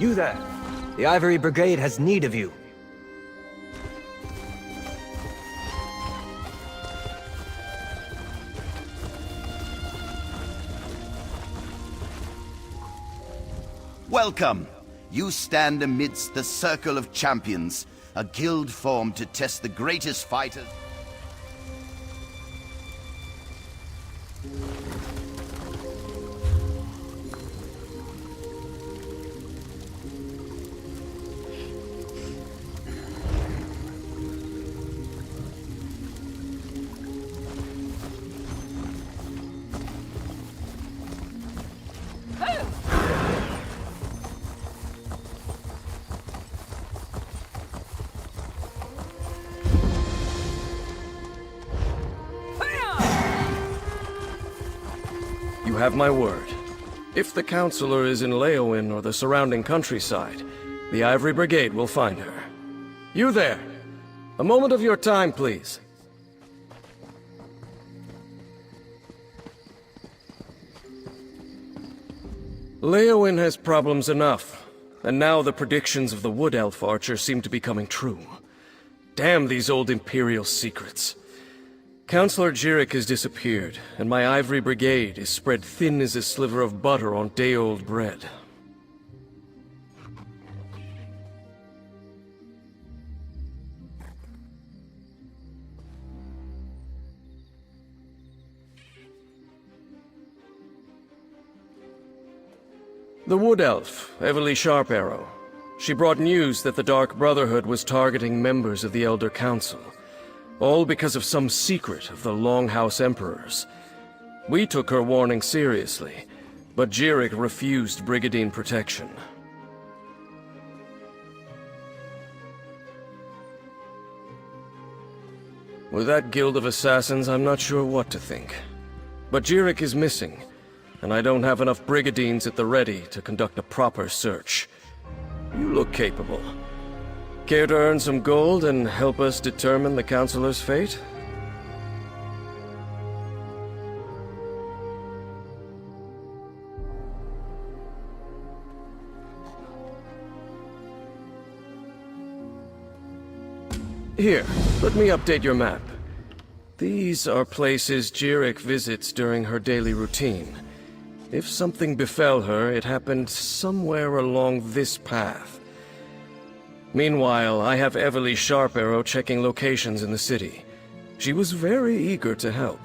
You there! The Ivory Brigade has need of you. Welcome! You stand amidst the Circle of Champions, a guild formed to test the greatest fighters. You have my word. If the Counselor is in Leowin or the surrounding countryside, the Ivory Brigade will find her. You there! A moment of your time, please. Leowin has problems enough, and now the predictions of the Wood Elf Archer seem to be coming true. Damn these old Imperial secrets. Counselor Jirik has disappeared, and my Ivory Brigade is spread thin as a sliver of butter on day-old bread. The Wood Elf, Everly Sharparrow. She brought news that the Dark Brotherhood was targeting members of the Elder Council. All because of some secret of the Longhouse Emperors. We took her warning seriously, but Jirik refused Brigadine protection. With that guild of assassins, I'm not sure what to think. But Jirik is missing, and I don't have enough Brigadines at the ready to conduct a proper search. You look capable. Care to earn some gold and help us determine the Counselor's fate? Here, let me update your map. These are places Jirik visits during her daily routine. If something befell her, it happened somewhere along this path. Meanwhile, I have Everly Sharparrow checking locations in the city. She was very eager to help.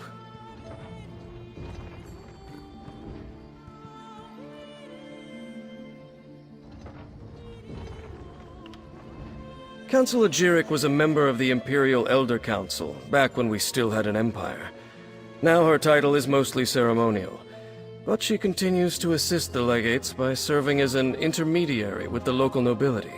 Counselor Jirik was a member of the Imperial Elder Council, back when we still had an empire. Now her title is mostly ceremonial, but she continues to assist the legates by serving as an intermediary with the local nobility.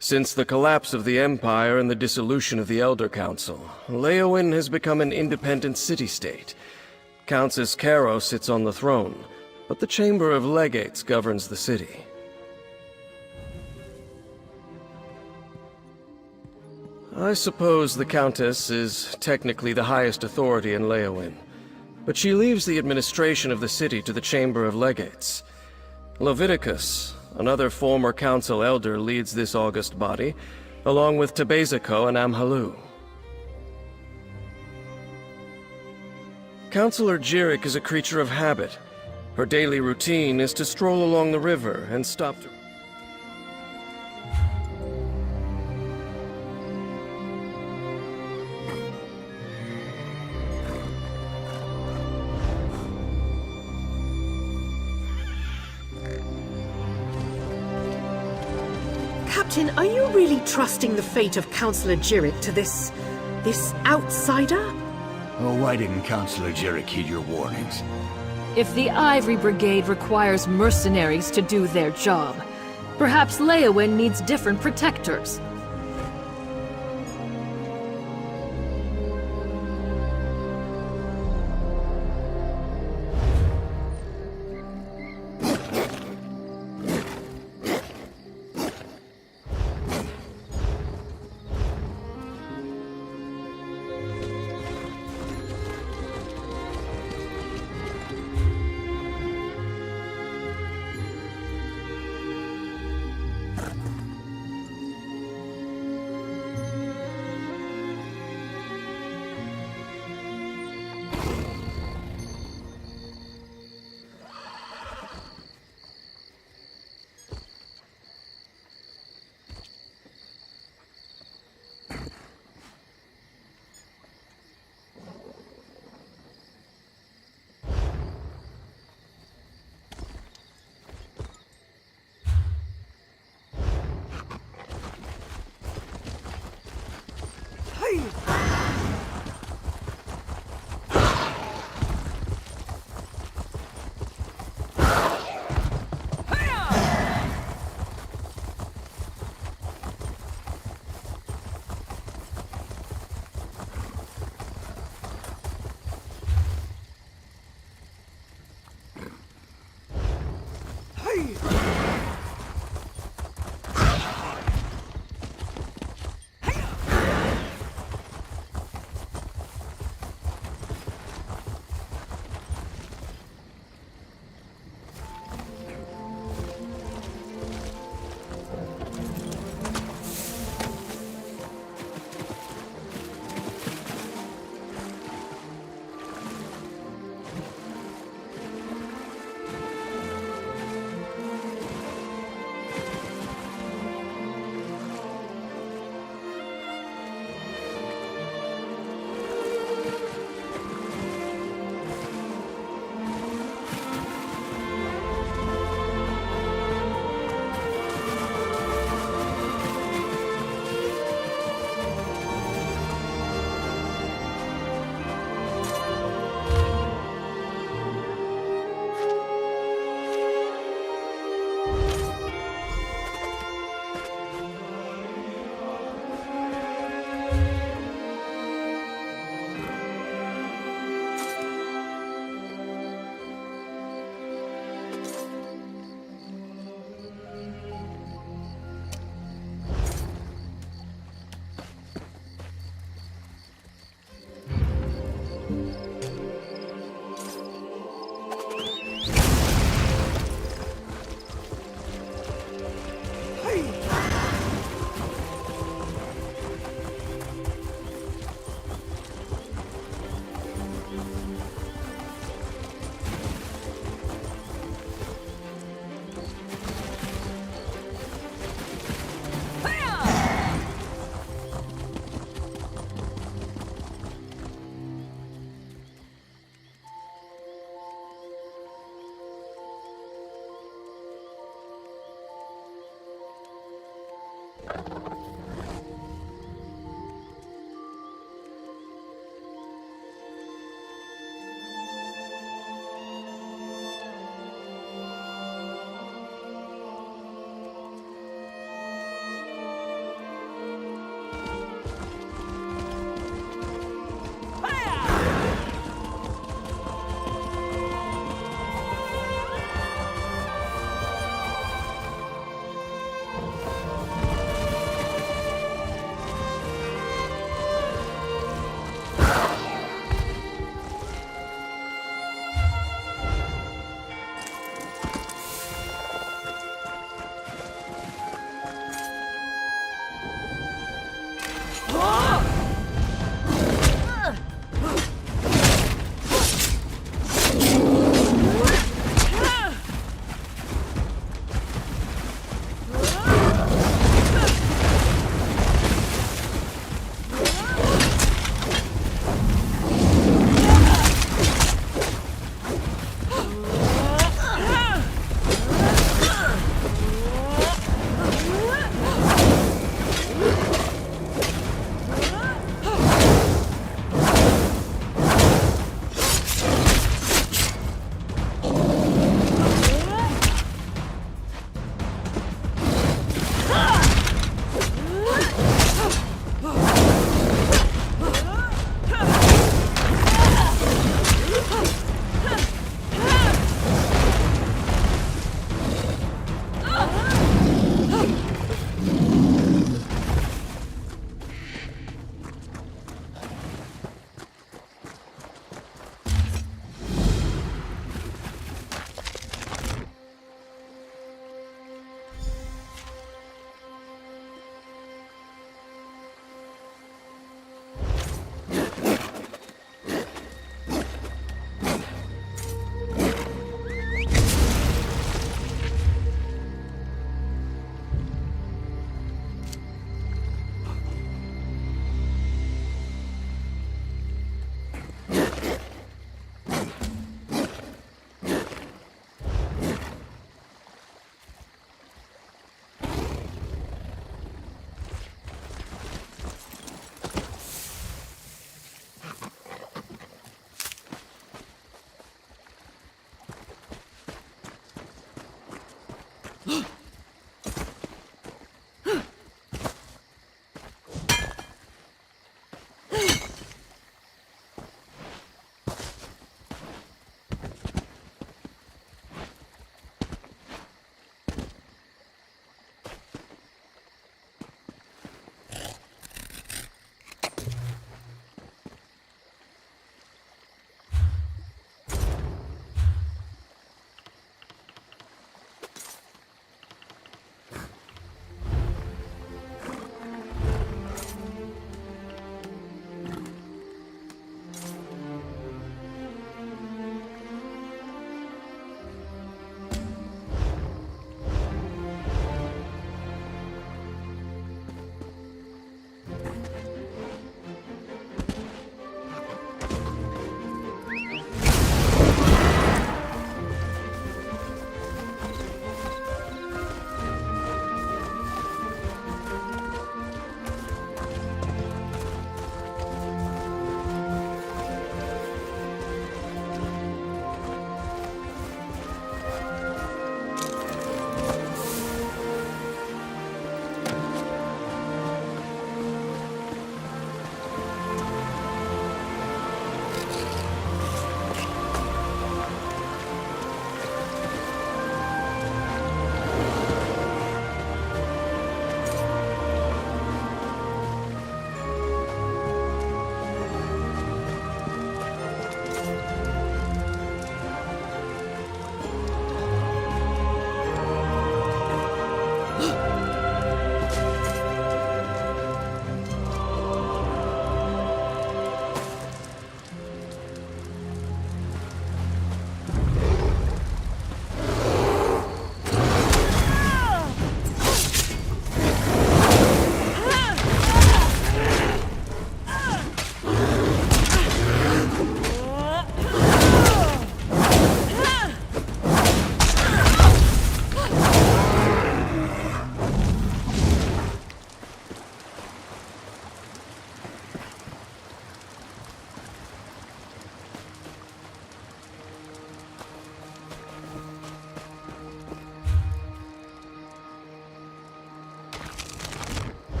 Since the collapse of the Empire and the dissolution of the Elder Council, Leowin has become an independent city-state. Countess Caro sits on the throne, but the Chamber of Legates governs the city. I suppose the Countess is technically the highest authority in Leowin, but she leaves the administration of the city to the Chamber of Legates. Leviticus, another former council elder, leads this august body, along with Tebeziko and Amhalu. Counselor Jirik is a creature of habit. Her daily routine is to stroll along the river and stop to... Captain, are you really trusting the fate of Counselor Jirik to this outsider? Oh, why didn't Counselor Jirik heed your warnings? If the Ivory Brigade requires mercenaries to do their job, perhaps Leowin needs different protectors.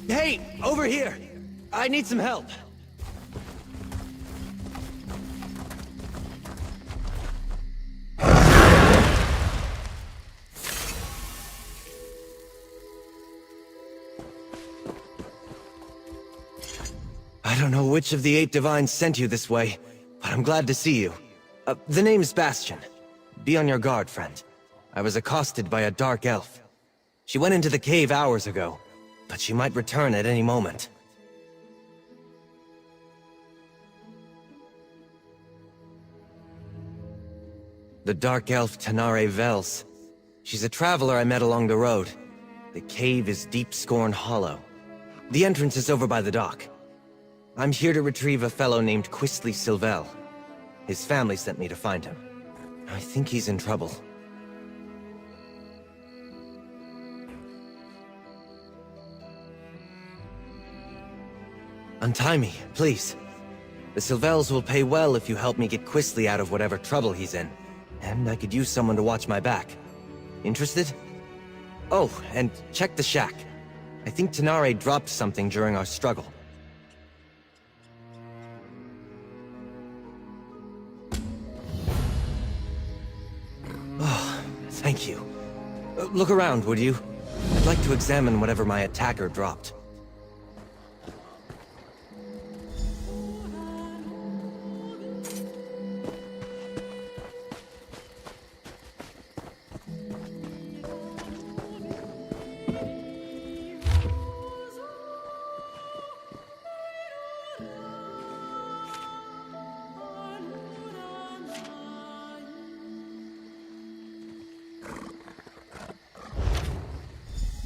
Hey, over here! I need some help. I don't know which of the 8 divines sent you this way, but I'm glad to see you. The name's Bastion. Be on your guard, friend. I was accosted by a dark elf. She went into the cave hours ago, but she might return at any moment. The dark elf Tanare Vels. She's a traveler I met along the road. The cave is Deep Scorn Hollow. The entrance is over by the dock. I'm here to retrieve a fellow named Quistley Silvel. His family sent me to find him. I think he's in trouble. Untie me, please. The Silvels will pay well if you help me get Quistley out of whatever trouble he's in. And I could use someone to watch my back. Interested? Oh, and check the shack. I think Tanare dropped something during our struggle. Oh, thank you. Look around, would you? I'd like to examine whatever my attacker dropped.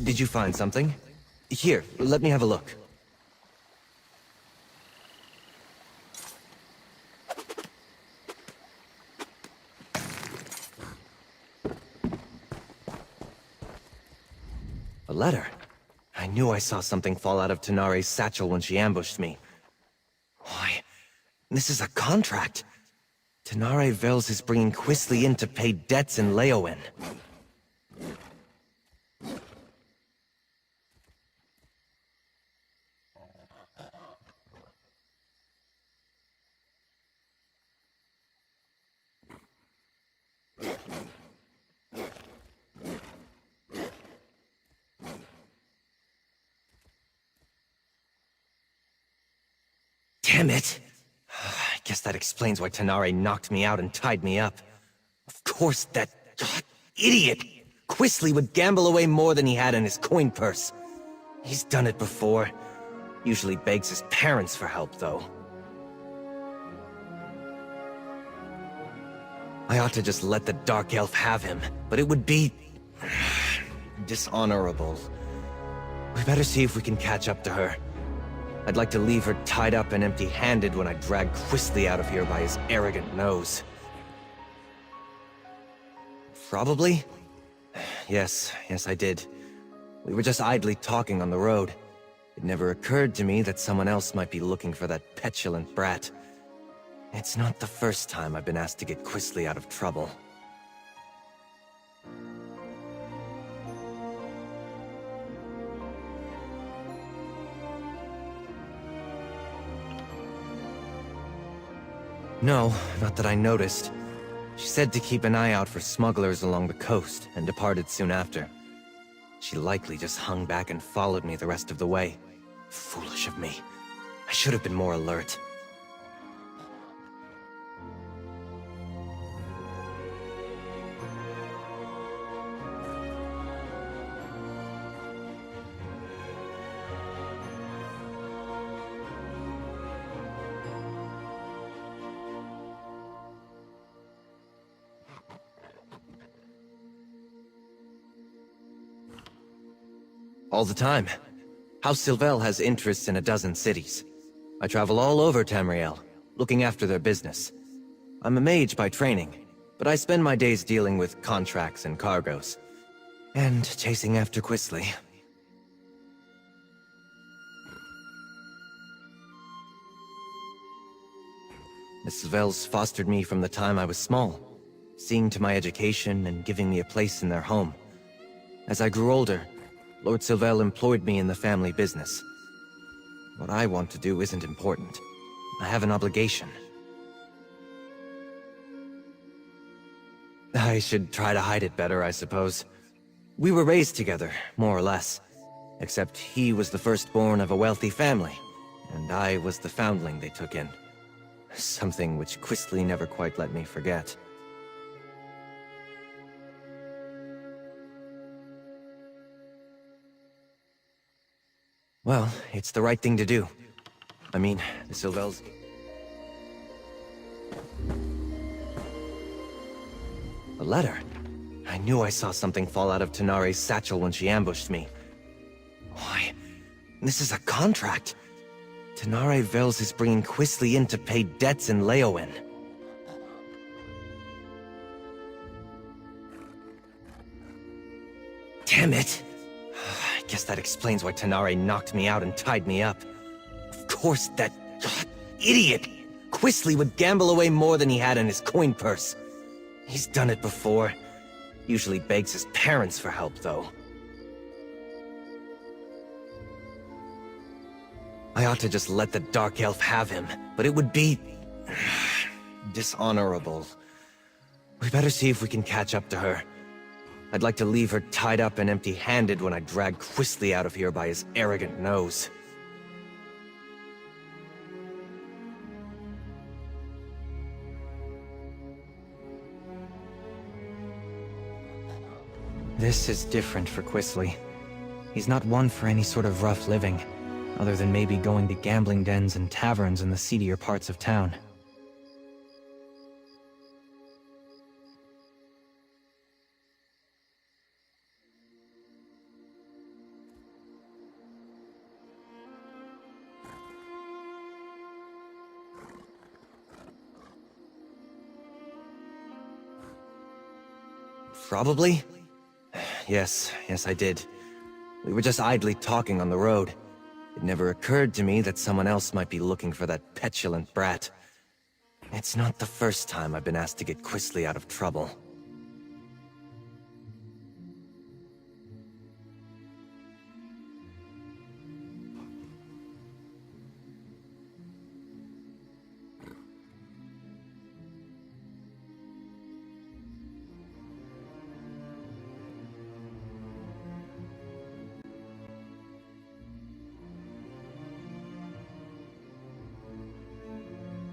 Did you find something? Here, let me have a look. A letter. I knew I saw something fall out of Tanare's satchel when she ambushed me. Why, this is a contract. Tanare Vels is bringing Quistley in to pay debts in Leowen. Damn it! I guess that explains why Tanare knocked me out and tied me up. Of course that idiot Quistley would gamble away more than he had in his coin purse. He's done it before. Usually begs his parents for help, though. I ought to just let the Dark Elf have him, but it would be dishonorable. We better see if we can catch up to her. I'd like to leave her tied up and empty-handed when I drag Quistley out of here by his arrogant nose. Probably? Yes, I did. We were just idly talking on the road. It never occurred to me that someone else might be looking for that petulant brat. It's not the first time I've been asked to get Quistley out of trouble. No, not that I noticed. She said to keep an eye out for smugglers along the coast, and departed soon after. She likely just hung back and followed me the rest of the way. Foolish of me. I should have been more alert. All the time. House Silvel has interests in a dozen cities. I travel all over Tamriel, looking after their business. I'm a mage by training, but I spend my days dealing with contracts and cargoes. And chasing after Quistley. The Silvels fostered me from the time I was small, seeing to my education and giving me a place in their home. As I grew older, Lord Sylvel employed me in the family business. What I want to do isn't important. I have an obligation. I should try to hide it better, I suppose. We were raised together, more or less. Except he was the firstborn of a wealthy family, and I was the foundling they took in. Something which Quistley never quite let me forget. Well, it's the right thing to do. I mean, the Sylvels... A letter? I knew I saw something fall out of Tanare's satchel when she ambushed me. Why, this is a contract. Tanare Vels is bringing Quistley in to pay debts in Leowen. Damn it! I guess that explains why Tanare knocked me out and tied me up. Of course, that idiot! Quistley would gamble away more than he had in his coin purse. He's done it before. Usually begs his parents for help, though. I ought to just let the Dark Elf have him, but it would be... dishonorable. We better see if we can catch up to her. I'd like to leave her tied up and empty-handed when I drag Quistley out of here by his arrogant nose. This is different for Quistley. He's not one for any sort of rough living, other than maybe going to gambling dens and taverns in the seedier parts of town. Probably? Yes, I did. We were just idly talking on the road. It never occurred to me that someone else might be looking for that petulant brat. It's not the first time I've been asked to get Quistley out of trouble.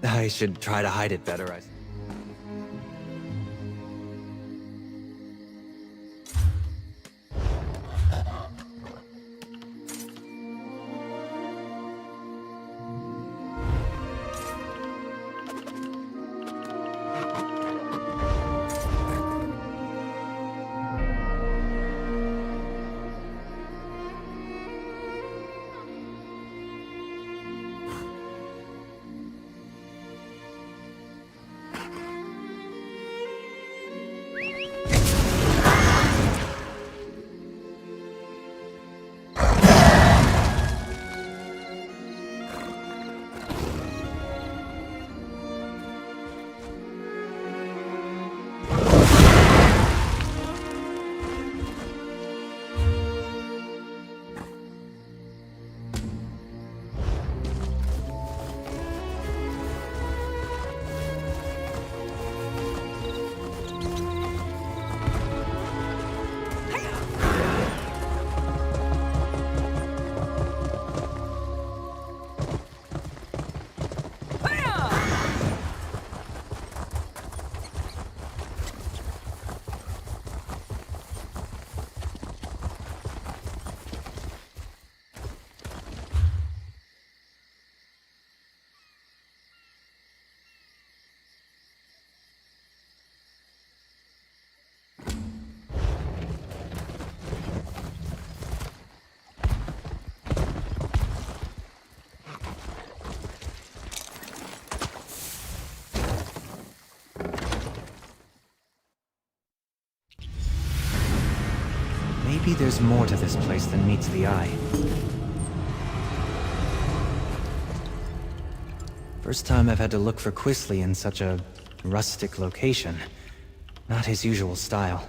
I should try to hide it better, Maybe there's more to this place than meets the eye. First time I've had to look for Quistley in such a rustic location. Not his usual style.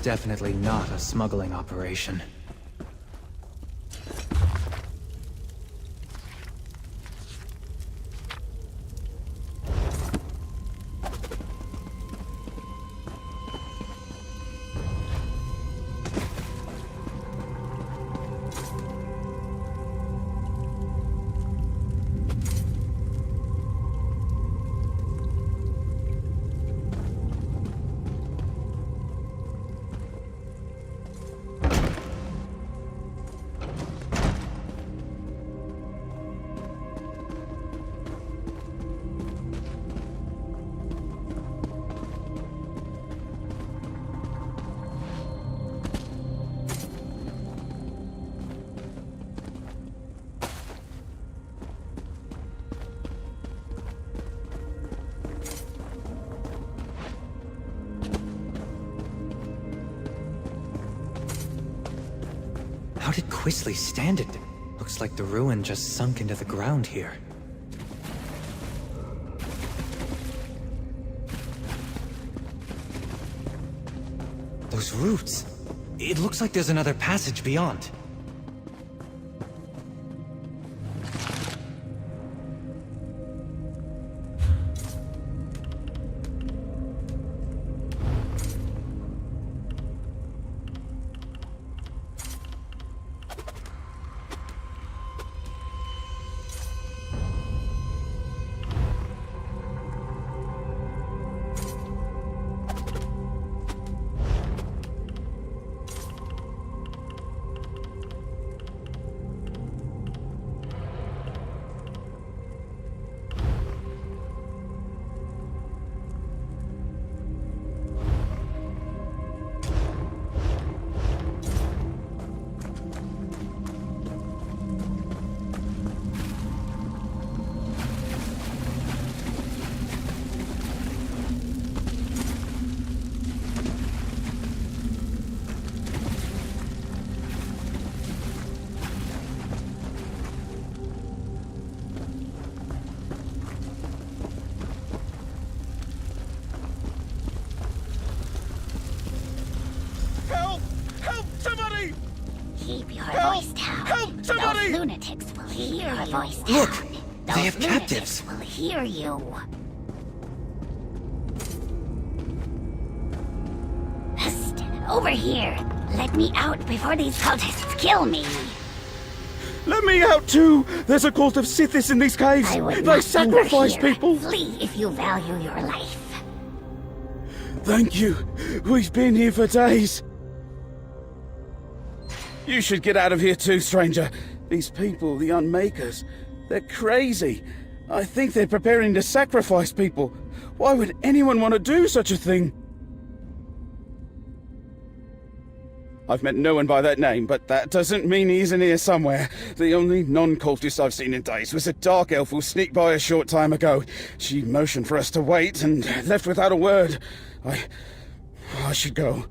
definitely not a smuggling operation. How did Quisley stand it? Looks like the ruin just sunk into the ground here. Those roots. It looks like there's another passage beyond. Keep your voice down. Help! Somebody! Those lunatics will hear your voice down. Look! Those They have lunatics captives! will hear you. Psst! Over here! Let me out before these cultists kill me! Let me out too! There's a cult of Sithis in these caves! I would They not sacrifice linger here. people! Flee if you value your life. Thank you. We've been here for days. You should get out of here too, stranger. These people, the Unmakers, they're crazy. I think they're preparing to sacrifice people. Why would anyone want to do such a thing? I've met no one by that name, but that doesn't mean he isn't here somewhere. The only non-cultist I've seen in days was a dark elf who sneaked by a short time ago. She motioned for us to wait and left without a word. I should go.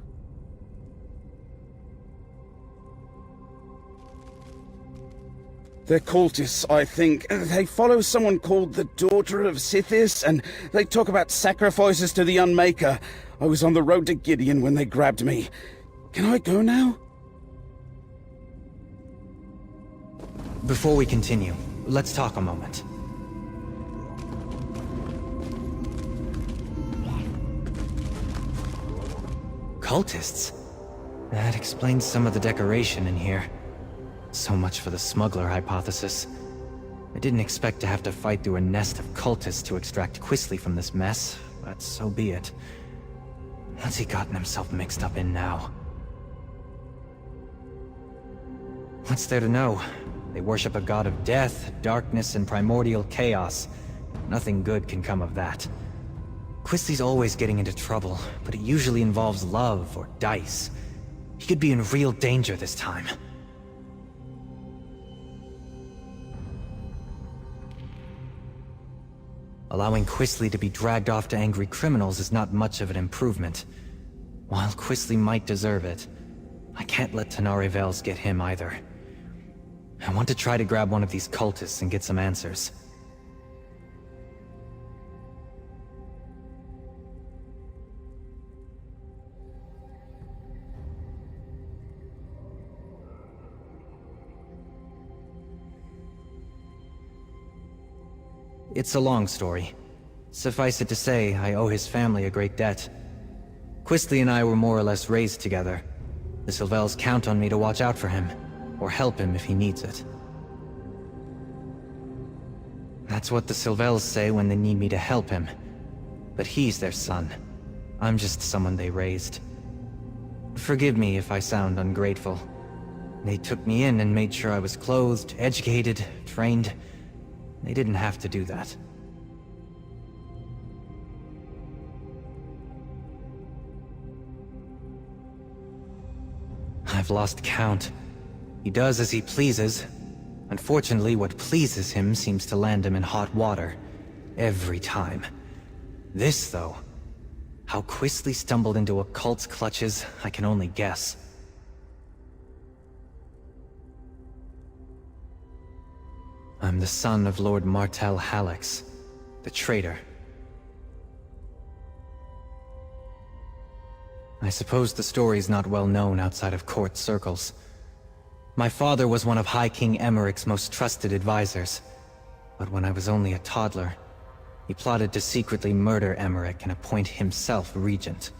They're cultists, I think. They follow someone called the Daughter of Sithis, and they talk about sacrifices to the Unmaker. I was on the road to Gideon when they grabbed me. Can I go now? Before we continue, let's talk a moment. Cultists? That explains some of the decoration in here. So much for the smuggler hypothesis. I didn't expect to have to fight through a nest of cultists to extract Quisley from this mess, but so be it. What's he gotten himself mixed up in now? What's there to know? They worship a god of death, darkness, and primordial chaos. Nothing good can come of that. Quisley's always getting into trouble, but it usually involves love or dice. He could be in real danger this time. Allowing Quisley to be dragged off to angry criminals is not much of an improvement. While Quisley might deserve it, I can't let Tanare Vels get him either. I want to try to grab one of these cultists and get some answers. It's a long story. Suffice it to say, I owe his family a great debt. Quistley and I were more or less raised together. The Sylvels count on me to watch out for him, or help him if he needs it. That's what the Sylvels say when they need me to help him. But he's their son. I'm just someone they raised. Forgive me if I sound ungrateful. They took me in and made sure I was clothed, educated, trained. They didn't have to do that. I've lost count. He does as he pleases. Unfortunately, what pleases him seems to land him in hot water. Every time. This, though... How Quistley stumbled into a cult's clutches, I can only guess. I'm the son of Lord Martel Hallex, the traitor. I suppose the story's not well known outside of court circles. My father was one of High King Emmerich's most trusted advisors, but when I was only a toddler, he plotted to secretly murder Emmerich and appoint himself regent.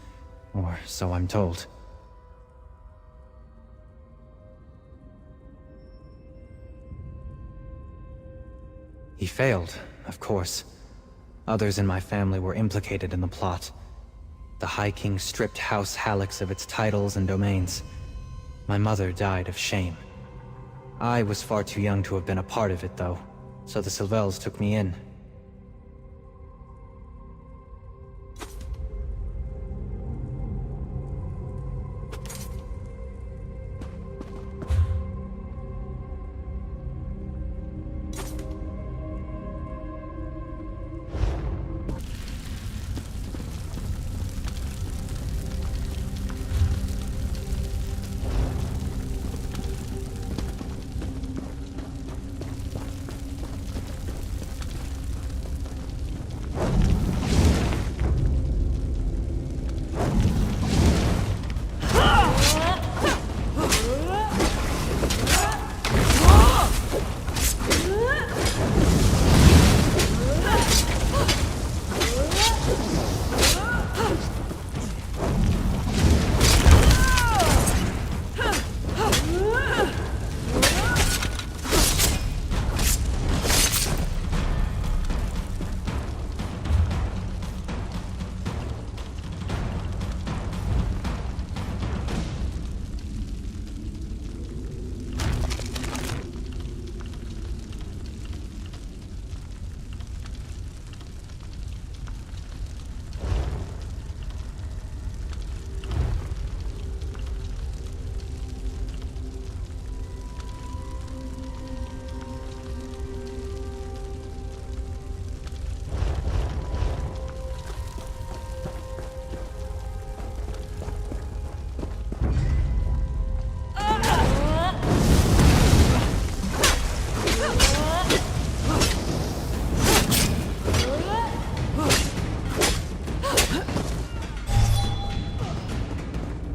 Or so I'm told. He failed, of course. Others in my family were implicated in the plot. The High King stripped House Hallex of its titles and domains. My mother died of shame. I was far too young to have been a part of it, though, so the Sylvels took me in.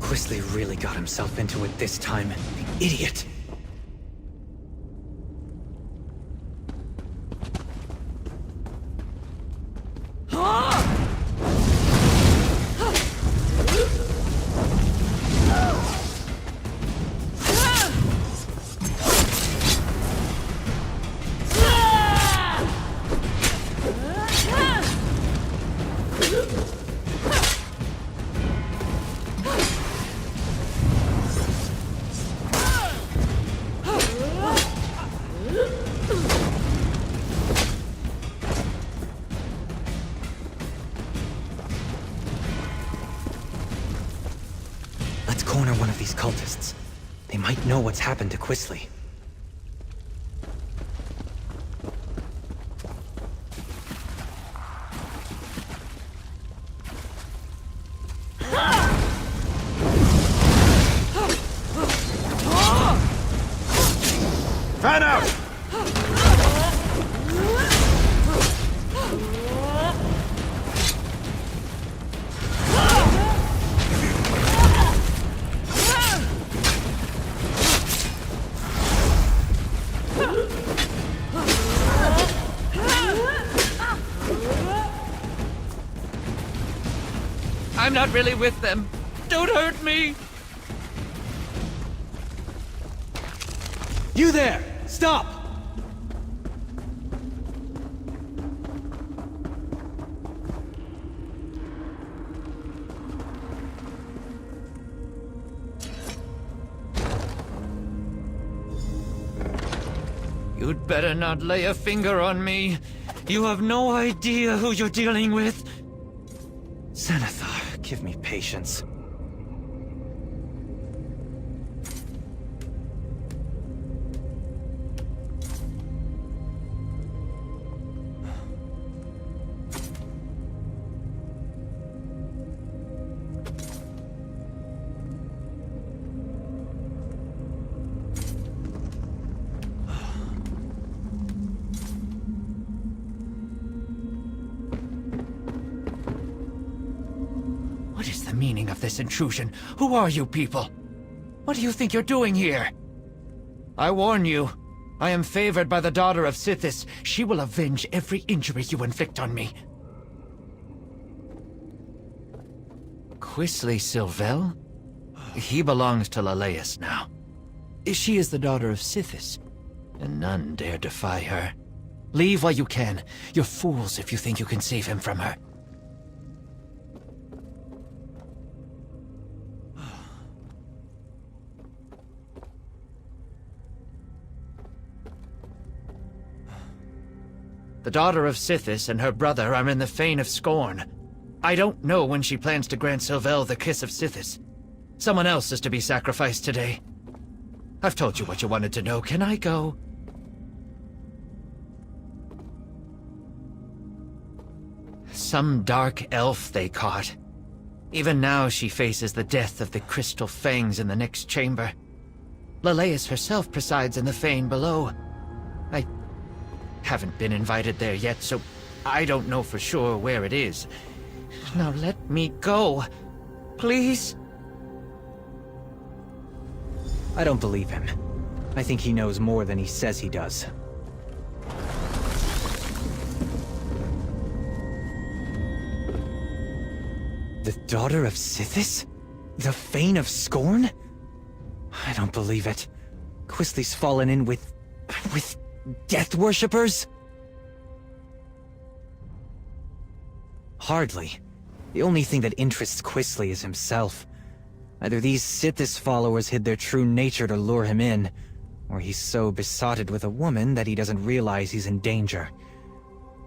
Quistley really got himself into it this time. The idiot! Let's corner one of these cultists. They might know what's happened to Quistley. Fan out! I'm not really with them. Don't hurt me! You there! Stop! You'd better not lay a finger on me. You have no idea who you're dealing with. Xanathar, give me patience. What is the meaning of this intrusion? Who are you people? What do you think you're doing here? I warn you, I am favored by the daughter of Sithis. She will avenge every injury you inflict on me. Quisley Sylvel? He belongs to Leleus now. She is the daughter of Sithis, and none dare defy her. Leave while you can. You're fools if you think you can save him from her. The daughter of Sithis and her brother are in the Fane of Scorn. I don't know when she plans to grant Sylvel the kiss of Sithis. Someone else is to be sacrificed today. I've told you what you wanted to know. Can I go? Some dark elf they caught. Even now she faces the death of the crystal fangs in the next chamber. Leleus herself presides in the Fane below. I haven't been invited there yet, so I don't know for sure where it is. Now let me go. Please? I don't believe him. I think he knows more than he says he does. The daughter of Sithis? The Fane of Scorn? I don't believe it. Quisley's fallen in with death worshippers? Hardly. The only thing that interests Quisley is himself. Either these Sithis followers hid their true nature to lure him in, or he's so besotted with a woman that he doesn't realize he's in danger.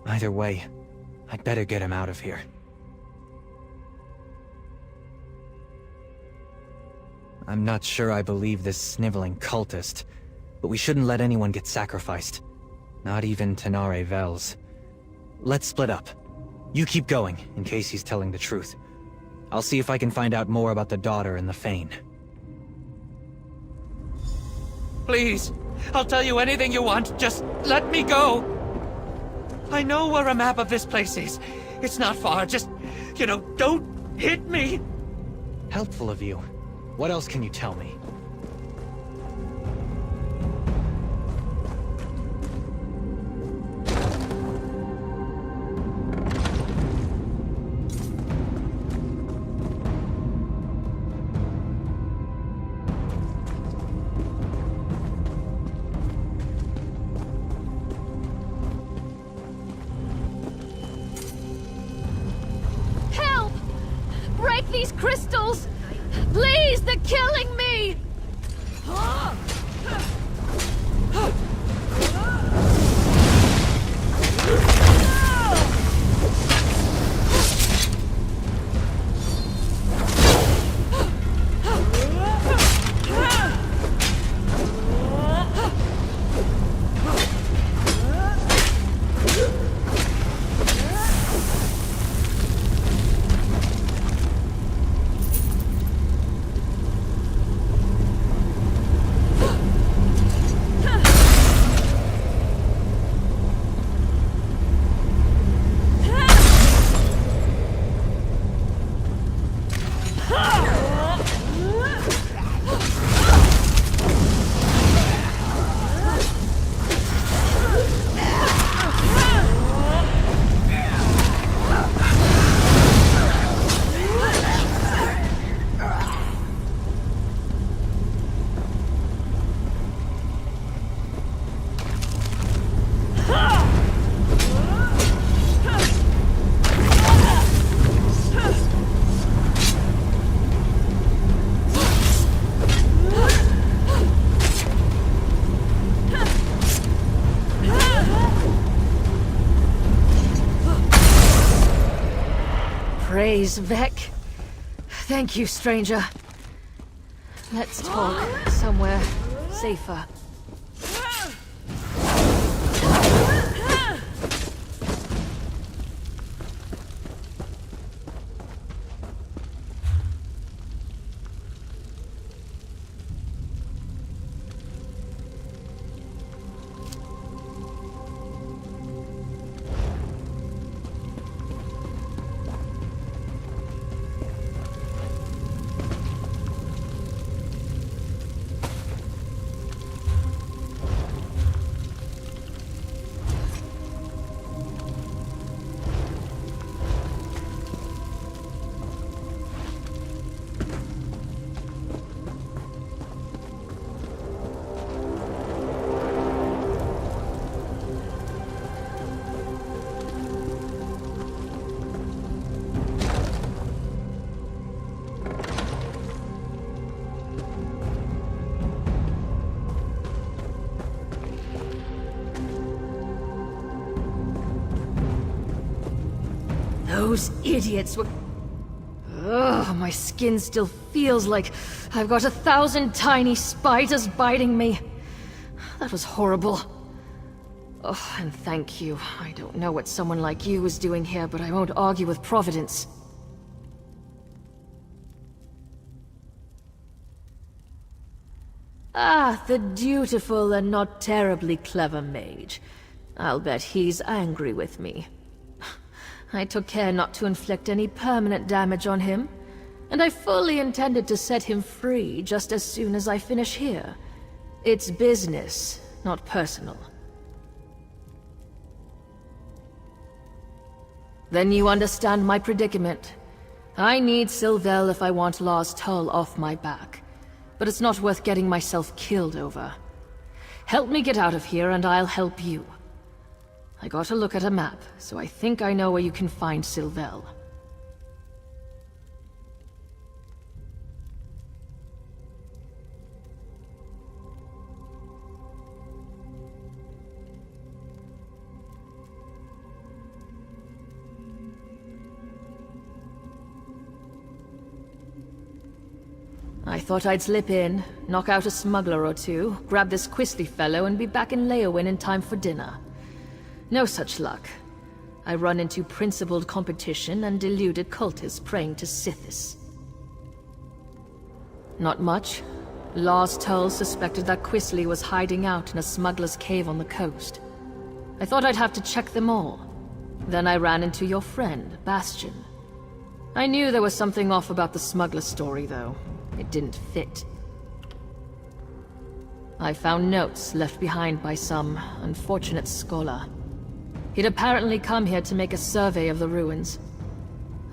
Either way, I'd better get him out of here. I'm not sure I believe this sniveling cultist, but we shouldn't let anyone get sacrificed. Not even Tanare Vels. Let's split up. You keep going, in case he's telling the truth. I'll see if I can find out more about the daughter and the Fane. Please, I'll tell you anything you want. Just let me go. I know where a map of this place is. It's not far. Just, don't hit me. Helpful of you. What else can you tell me? Help! Break these crystals! Please, they're killing me! praise, Vec. Thank you, stranger. Let's talk somewhere safer. Those idiots were... Ugh, my skin still feels like I've got 1,000 tiny spiders biting me. That was horrible. Oh, and thank you. I don't know what someone like you is doing here, but I won't argue with Providence. Ah, the dutiful and not terribly clever mage. I'll bet he's angry with me. I took care not to inflict any permanent damage on him, and I fully intended to set him free just as soon as I finish here. It's business, not personal. Then you understand my predicament. I need Sylvel if I want Law's Toll off my back, but it's not worth getting myself killed over. Help me get out of here and I'll help you. I got a look at a map, so I think I know where you can find Sylvel. I thought I'd slip in, knock out a smuggler or two, grab this Quisley fellow, and be back in Leowin in time for dinner. No such luck. I run into principled competition and deluded cultists praying to Sithis. Not much. Law's Toll suspected that Quisley was hiding out in a smuggler's cave on the coast. I thought I'd have to check them all. Then I ran into your friend, Bastion. I knew there was something off about the smuggler story, though. It didn't fit. I found notes left behind by some unfortunate scholar. He'd apparently come here to make a survey of the ruins.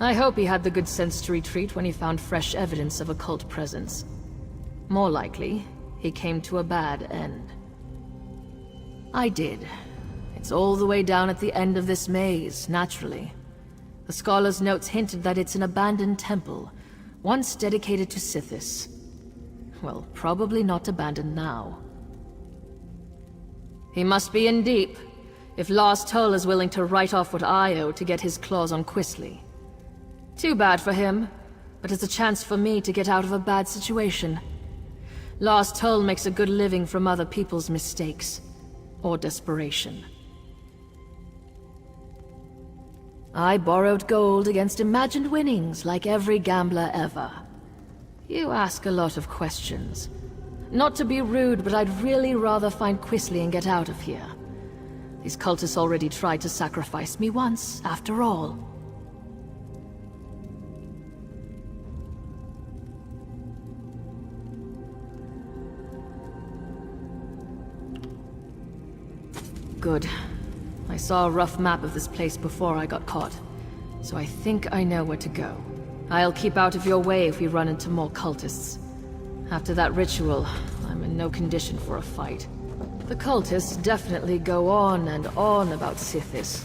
I hope he had the good sense to retreat when he found fresh evidence of occult presence. More likely, he came to a bad end. I did. It's all the way down at the end of this maze, naturally. The scholar's notes hinted that it's an abandoned temple, once dedicated to Sithis. Well, probably not abandoned now. He must be in deep, if Law's Toll is willing to write off what I owe to get his claws on Quisley. Too bad for him, but it's a chance for me to get out of a bad situation. Law's Toll makes a good living from other people's mistakes, or desperation. I borrowed gold against imagined winnings like every gambler ever. You ask a lot of questions. Not to be rude, but I'd really rather find Quisley and get out of here. These cultists already tried to sacrifice me once, after all. Good. I saw a rough map of this place before I got caught, so I think I know where to go. I'll keep out of your way if we run into more cultists. After that ritual, I'm in no condition for a fight. The cultists definitely go on and on about Sithis.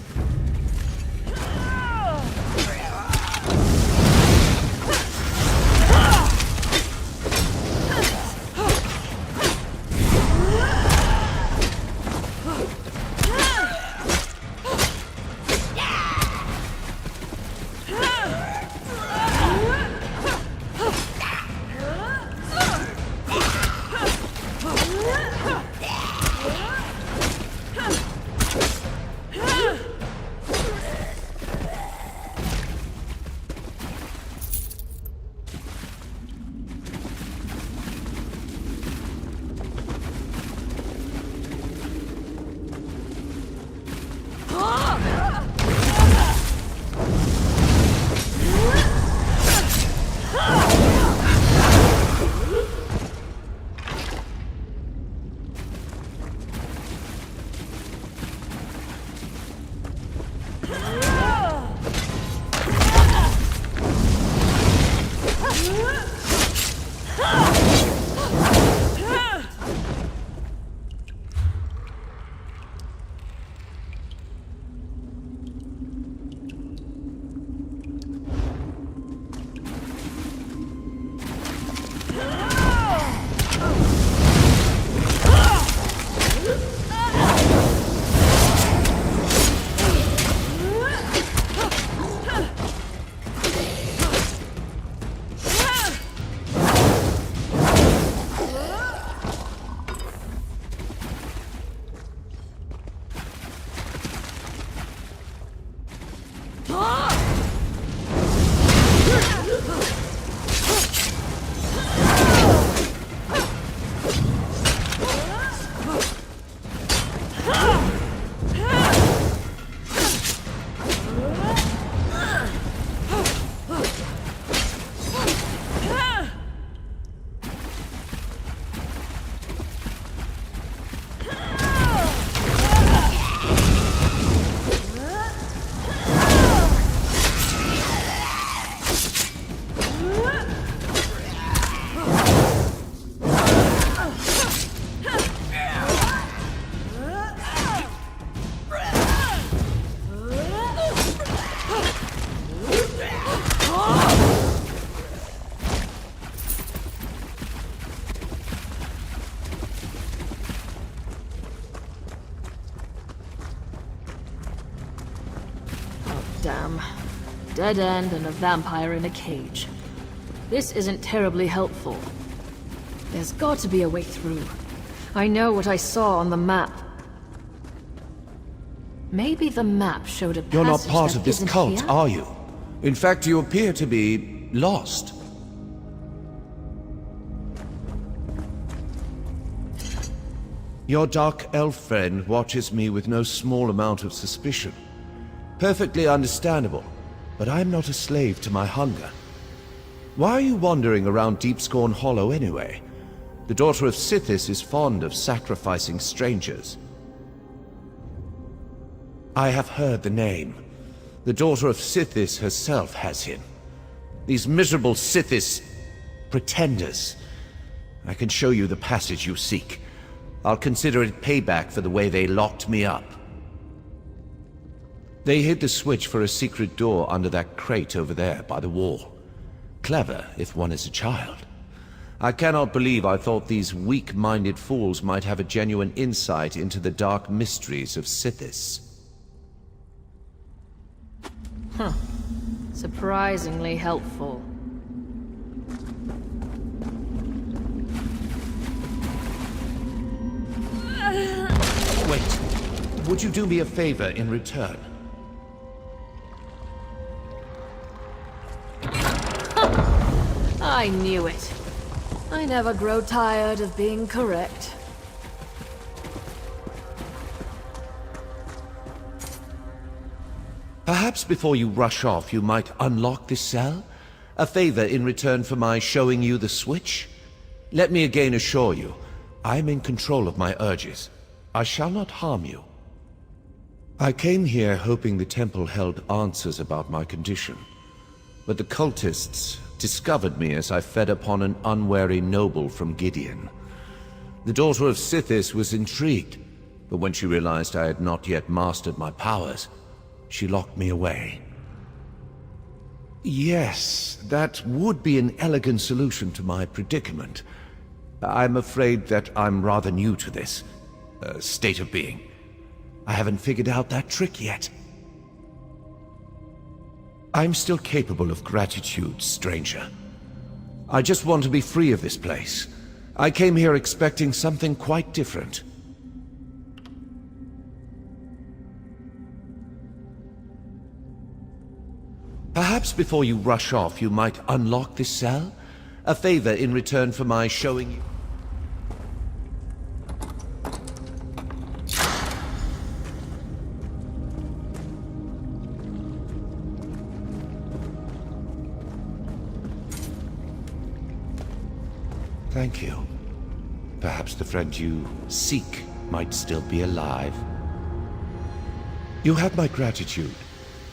dam. Dead end and a vampire in a cage. This isn't terribly helpful. There's got to be a way through. I know what I saw on the map. Maybe the map showed a passage. You're not part that of this isn't cult, here? are you? In fact, you appear to be lost. Your dark elf friend watches me with no small amount of suspicion. Perfectly understandable, but I'm not a slave to my hunger. Why are you wandering around Deepscorn Hollow anyway? The daughter of Sithis is fond of sacrificing strangers. I have heard the name. The daughter of Sithis herself has him. These miserable Sithis pretenders. I can show you the passage you seek. I'll consider it payback for the way they locked me up. They hid the switch for a secret door under that crate over there by the wall. Clever, if one is a child. I cannot believe I thought these weak-minded fools might have a genuine insight into the dark mysteries of Sithis. Huh. Surprisingly helpful. Wait. Would you do me a favor in return? I knew it. I never grow tired of being correct. Perhaps before you rush off, you might unlock this cell? A favor in return for my showing you the switch? Let me again assure you, I'm in control of my urges. I shall not harm you. I came here hoping the temple held answers about my condition. But the cultists discovered me as I fed upon an unwary noble from Gideon. The daughter of Sithis was intrigued, but when she realized I had not yet mastered my powers, she locked me away. Yes, that would be an elegant solution to my predicament. I'm afraid that I'm rather new to this state of being. I haven't figured out that trick yet. I'm still capable of gratitude, stranger. I just want to be free of this place. I came here expecting something quite different. Perhaps before you rush off, you might unlock this cell? A favor in return for my showing you... Thank you. Perhaps the friend you seek might still be alive. You have my gratitude.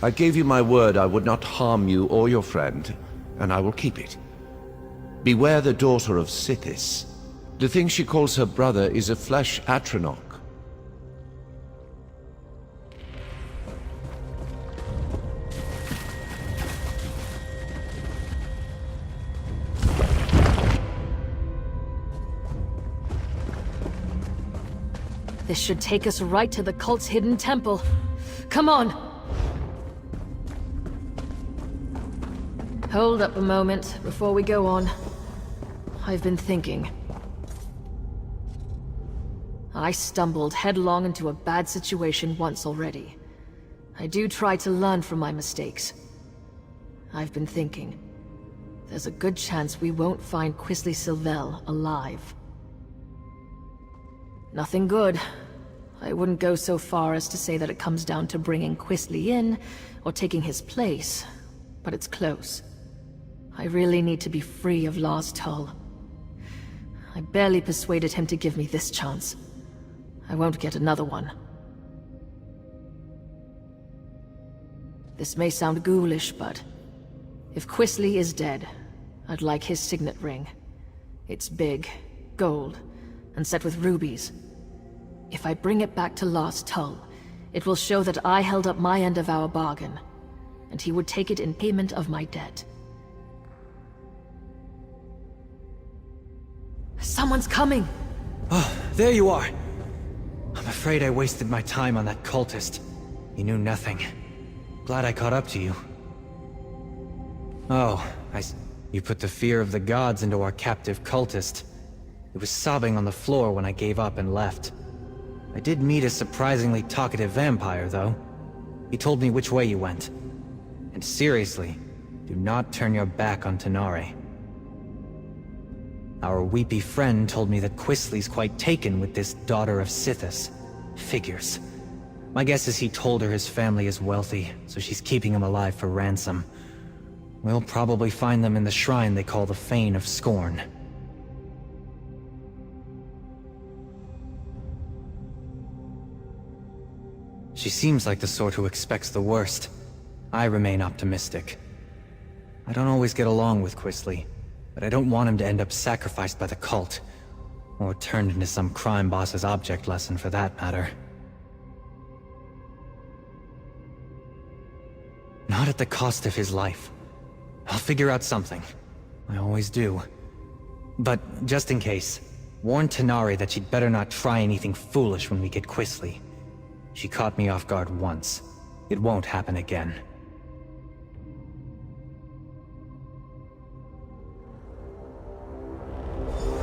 I gave you my word I would not harm you or your friend, and I will keep it. Beware the daughter of Sithis. The thing she calls her brother is a flesh Atronach. This should take us right to the cult's hidden temple. Come on! Hold up a moment before we go on. I've been thinking. I stumbled headlong into a bad situation once already. I do try to learn from my mistakes. I've been thinking. There's a good chance we won't find Quisley Sylvel alive. Nothing good. I wouldn't go so far as to say that it comes down to bringing Quisley in, or taking his place, but it's close. I really need to be free of Lars Tull. I barely persuaded him to give me this chance. I won't get another one. This may sound ghoulish, but if Quisley is dead, I'd like his signet ring. It's big, gold, and set with rubies. If I bring it back to Lars Tull, it will show that I held up my end of our bargain, and he would take it in payment of my debt. Someone's coming! Oh, there you are! I'm afraid I wasted my time on that cultist. He knew nothing. Glad I caught up to you. Oh, you put the fear of the gods into our captive cultist. It was sobbing on the floor when I gave up and left. I did meet a surprisingly talkative vampire, though. He told me which way you went. And seriously, do not turn your back on Tanare. Our weepy friend told me that Quisly's quite taken with this daughter of Sithis. Figures. My guess is he told her his family is wealthy, so she's keeping him alive for ransom. We'll probably find them in the shrine they call the Fane of Scorn. She seems like the sort who expects the worst. I remain optimistic. I don't always get along with Quisly, but I don't want him to end up sacrificed by the cult, or turned into some crime boss's object lesson for that matter. Not at the cost of his life. I'll figure out something. I always do. But just in case, warn Tanare that she'd better not try anything foolish when we get Quisly. She caught me off guard once. It won't happen again.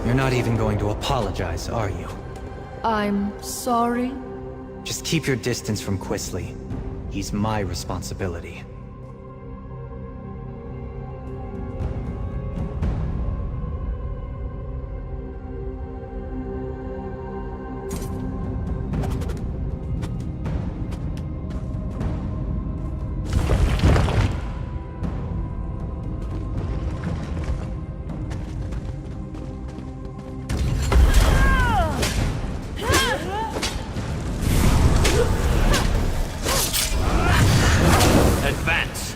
You're not even going to apologize, are you? I'm sorry? Just keep your distance from Quisly. He's my responsibility. Advance!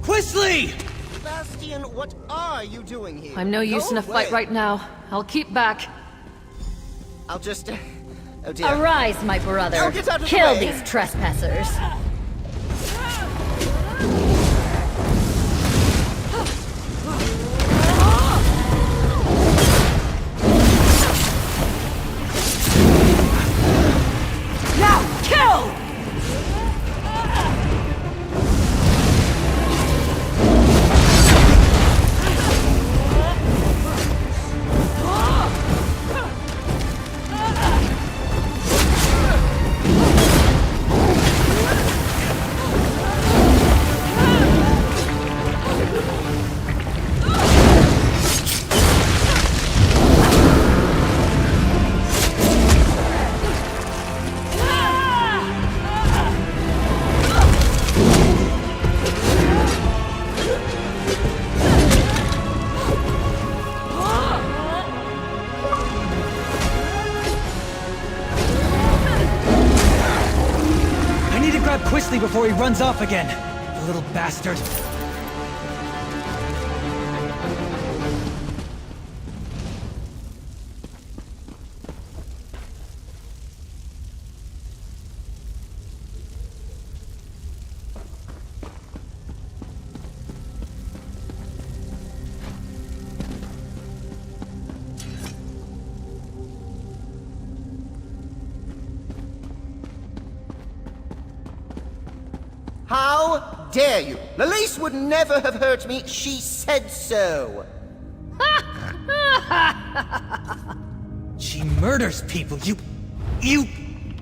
Quisly! Bastian, what are you doing here? I'm no use in a fight right now. I'll keep back. I'll just... oh dear. Arise, my brother. Oh, get out of the Kill way. these trespassers. Now, kill! nicely before he runs off again. The little bastard. How dare you? Lalise would never have hurt me. She said so. She murders people, you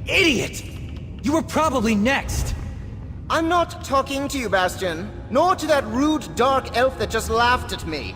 idiot! You were probably next! I'm not talking to you, Bastion. Nor to that rude dark elf that just laughed at me.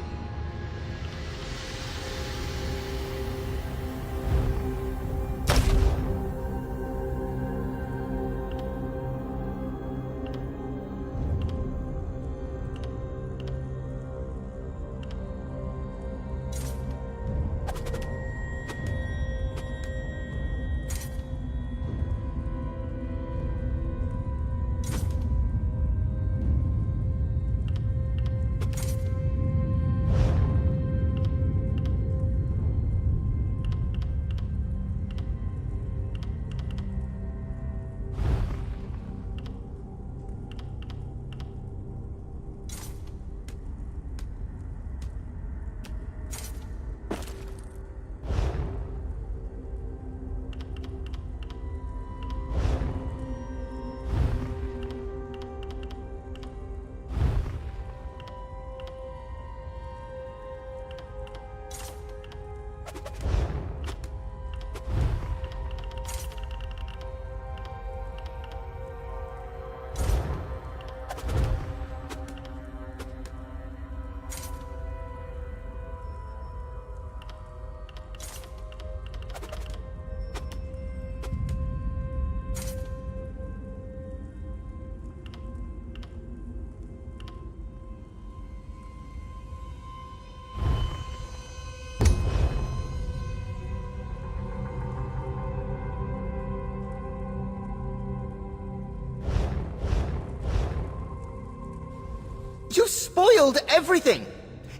You spoiled everything!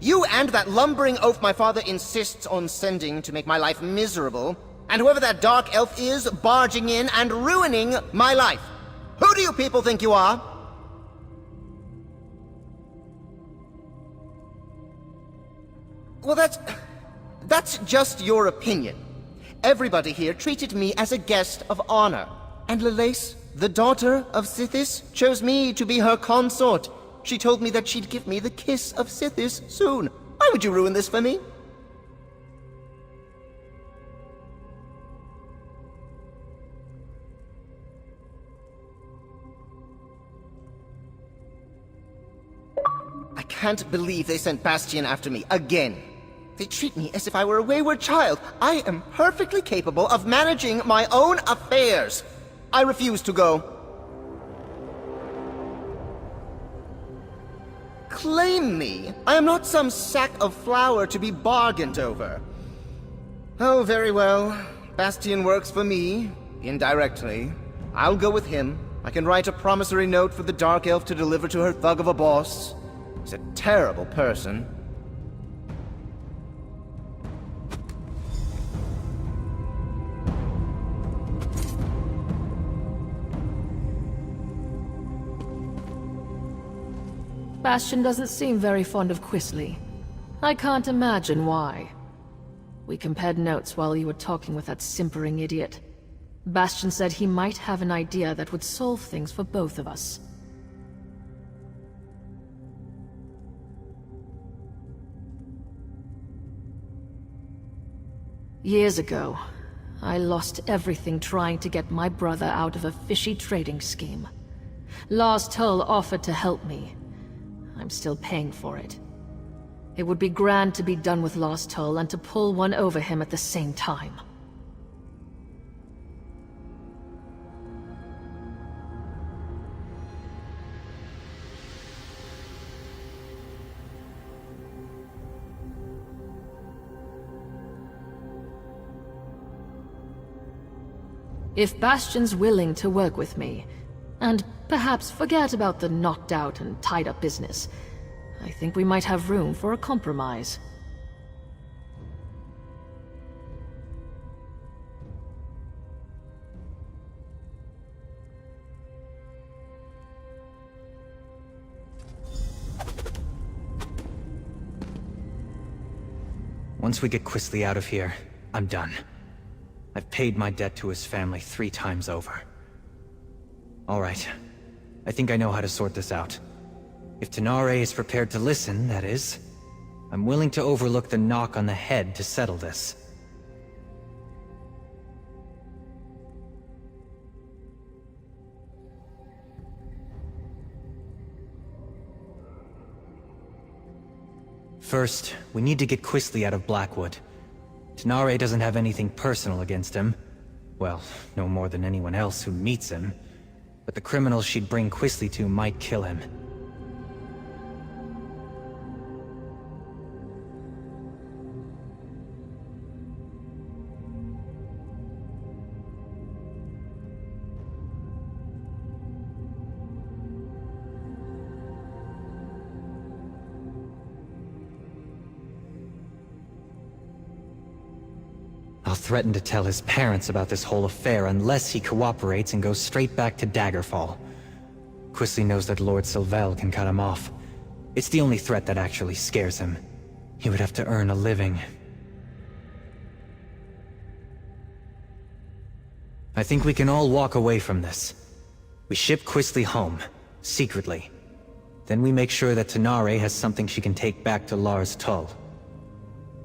You and that lumbering oaf my father insists on sending to make my life miserable, and whoever that dark elf is barging in and ruining my life. Who do you people think you are? Well, that's just your opinion. Everybody here treated me as a guest of honor, and Lalace, the daughter of Sithis, chose me to be her consort. She told me that she'd give me the kiss of Sithis soon. Why would you ruin this for me? I can't believe they sent Bastion after me again. They treat me as if I were a wayward child. I am perfectly capable of managing my own affairs. I refuse to go. Claim me. I am not some sack of flour to be bargained over. Oh, very well. Bastion works for me, indirectly. I'll go with him. I can write a promissory note for the Dark Elf to deliver to her thug of a boss. He's a terrible person. Bastion doesn't seem very fond of Quisley. I can't imagine why. We compared notes while you were talking with that simpering idiot. Bastion said he might have an idea that would solve things for both of us. Years ago, I lost everything trying to get my brother out of a fishy trading scheme. Lars Tull offered to help me. I'm still paying for it. It would be grand to be done with Lars Tull and to pull one over him at the same time. If Bastion's willing to work with me, and Perhaps forget about the knocked out and tied up business. I think we might have room for a compromise. Once we get Quisley out of here, I'm done. I've paid my debt to his family 3 times over. All right. I think I know how to sort this out. If Tanare is prepared to listen, that is. I'm willing to overlook the knock on the head to settle this. First, we need to get Quisley out of Blackwood. Tanare doesn't have anything personal against him. Well, no more than anyone else who meets him. But the criminals she'd bring Quisley to might kill him. I'll threaten to tell his parents about this whole affair unless he cooperates and goes straight back to Daggerfall. Quisley knows that Lord Sylvel can cut him off. It's the only threat that actually scares him. He would have to earn a living. I think we can all walk away from this. We ship Quisley home, secretly. Then we make sure that Tanare has something she can take back to Lars Tull.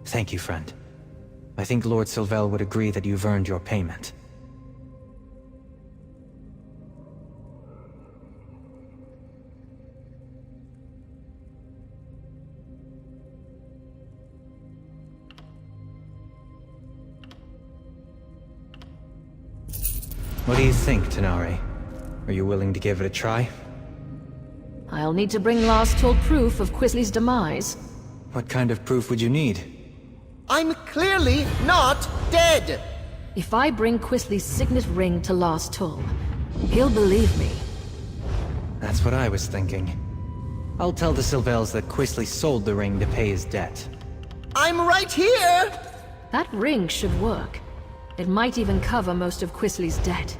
Thank you, friend. I think Lord Sylvel would agree that you've earned your payment. What do you think, Tanare? Are you willing to give it a try? I'll need to bring Lars Tull proof of Quisley's demise. What kind of proof would you need? I'm clearly not dead! If I bring Quisley's signet ring to Lars Tull, he'll believe me. That's what I was thinking. I'll tell the Sylvels that Quisley sold the ring to pay his debt. I'm right here! That ring should work. It might even cover most of Quisley's debt.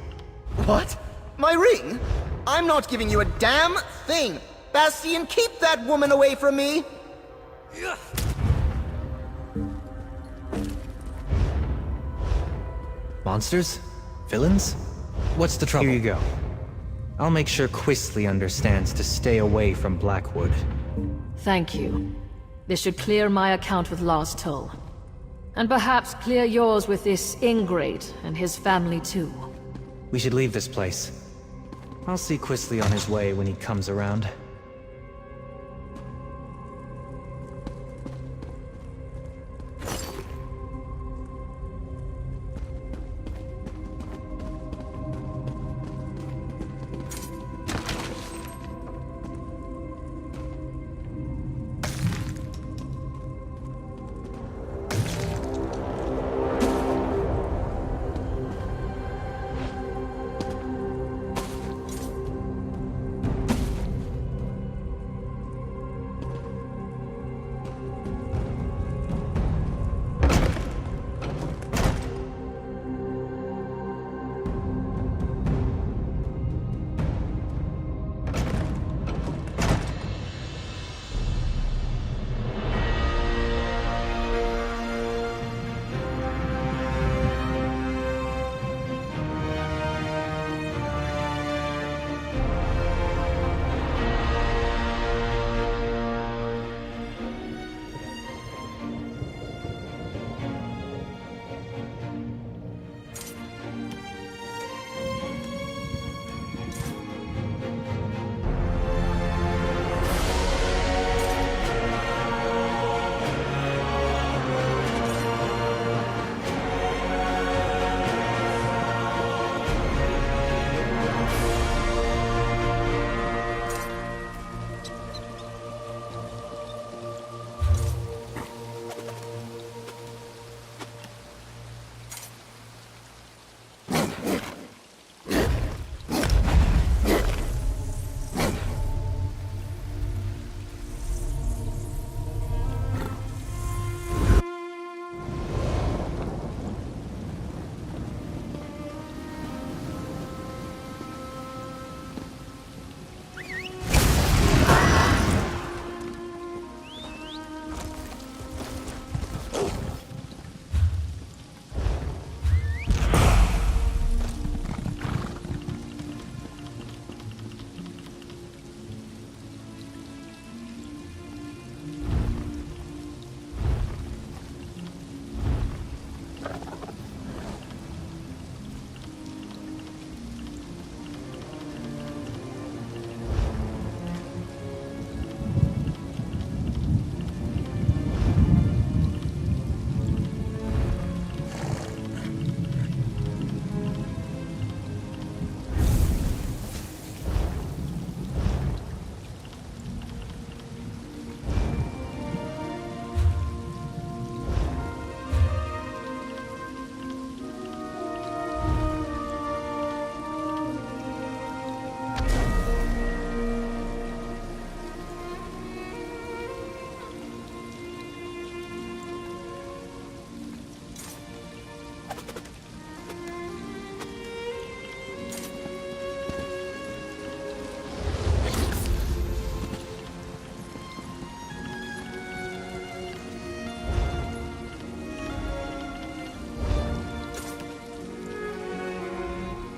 What? My ring? I'm not giving you a damn thing! Bastian, keep that woman away from me! Monsters? Villains? What's the trouble? Here you go. I'll make sure Quisley understands to stay away from Blackwood. Thank you. This should clear my account with Lars Tull. And perhaps clear yours with this ingrate and his family too. We should leave this place. I'll see Quisley on his way when he comes around.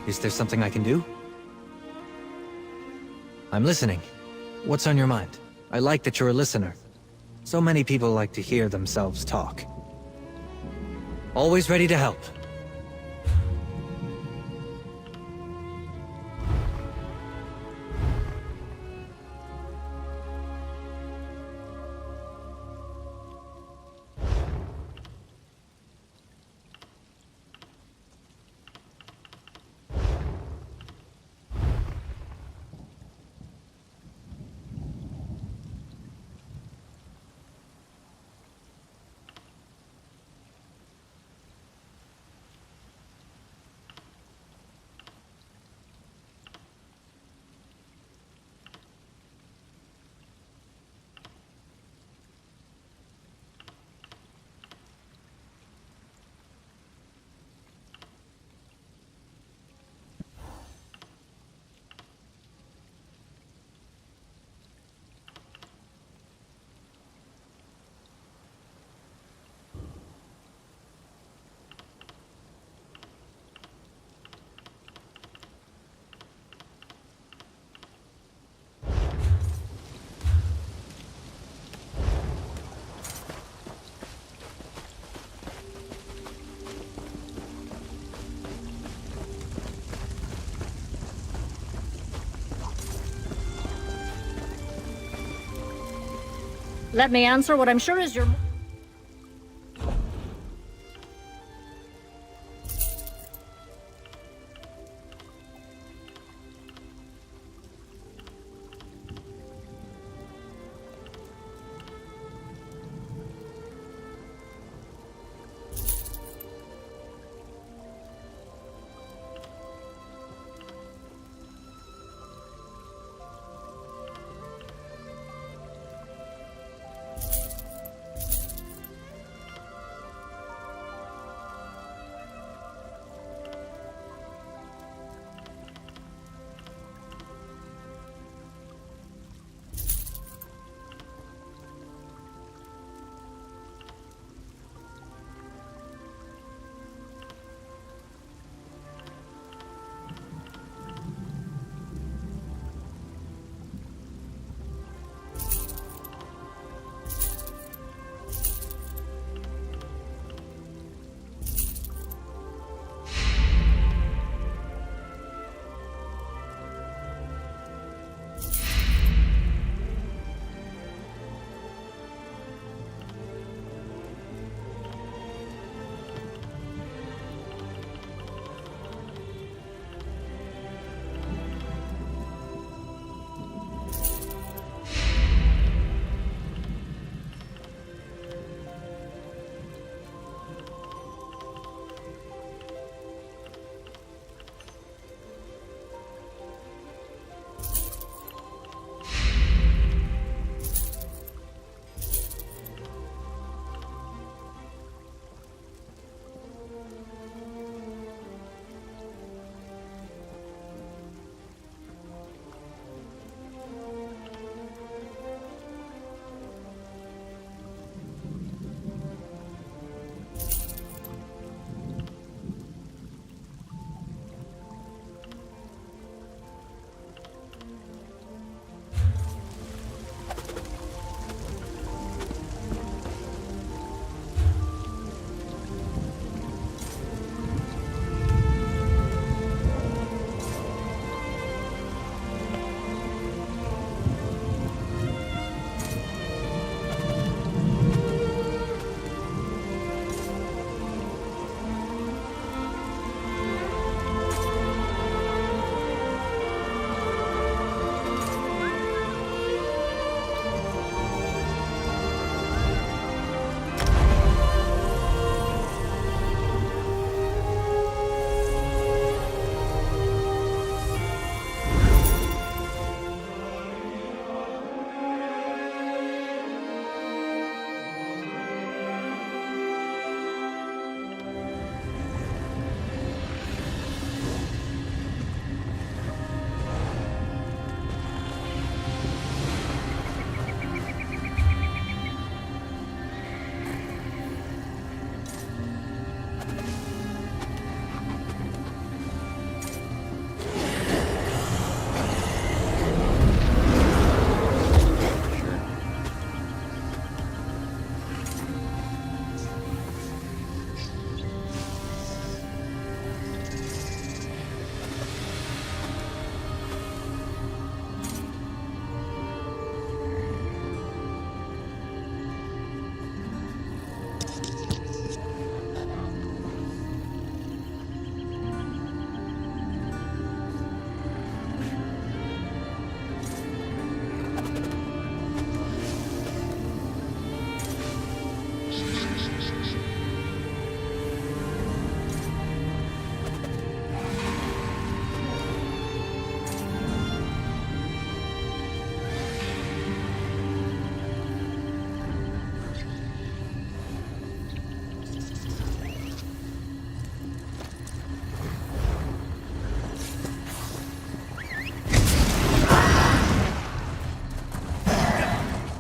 Is there something I can do? I'm listening. What's on your mind? I like that you're a listener. So many people like to hear themselves talk. Always ready to help. Let me answer what I'm sure is your...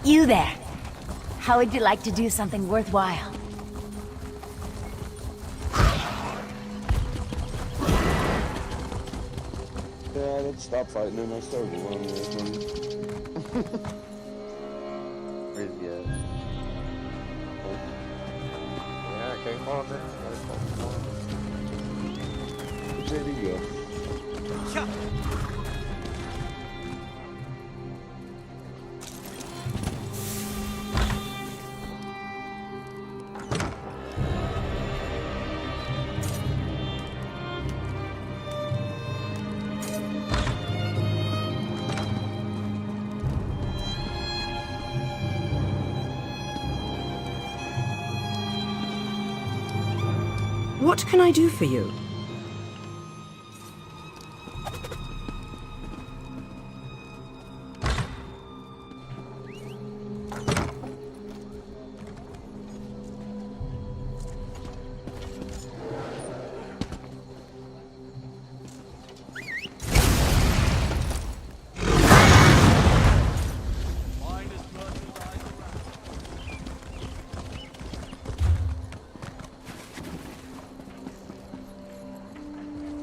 You there. How would you like to do something worthwhile? Yeah, let's stop fighting in my circle. Where's the yeah, I can't fall there. There you go. What can I do for you?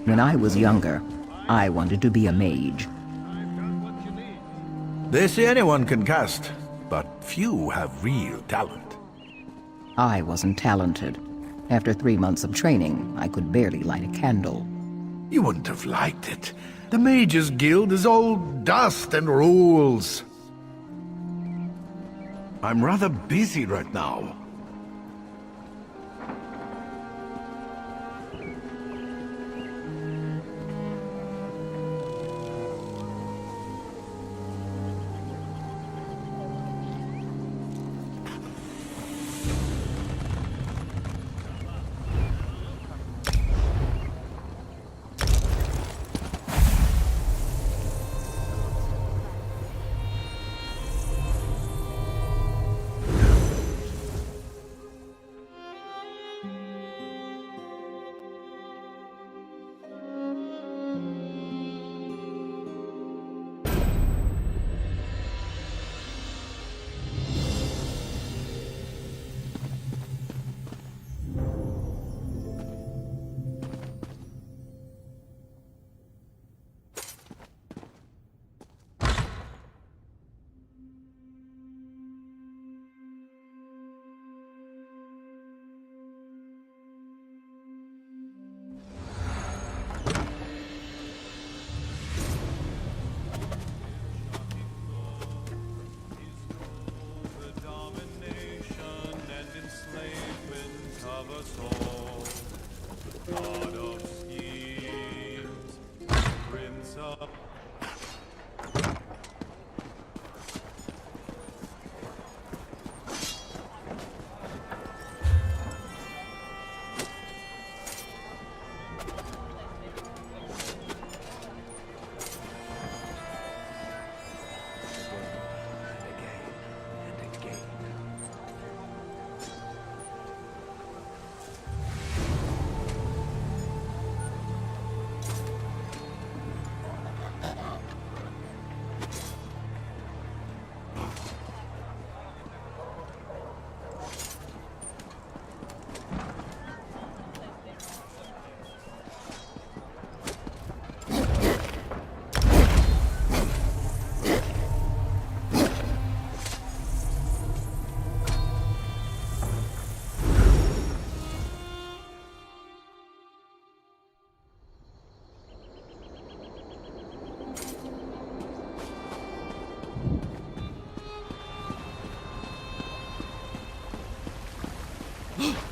When I was younger, I wanted to be a mage. They say anyone can cast, but few have real talent. I wasn't talented. After 3 months of training, I could barely light a candle. You wouldn't have liked it. The Mages Guild is all dust and rules. I'm rather busy right now. Mm-hmm.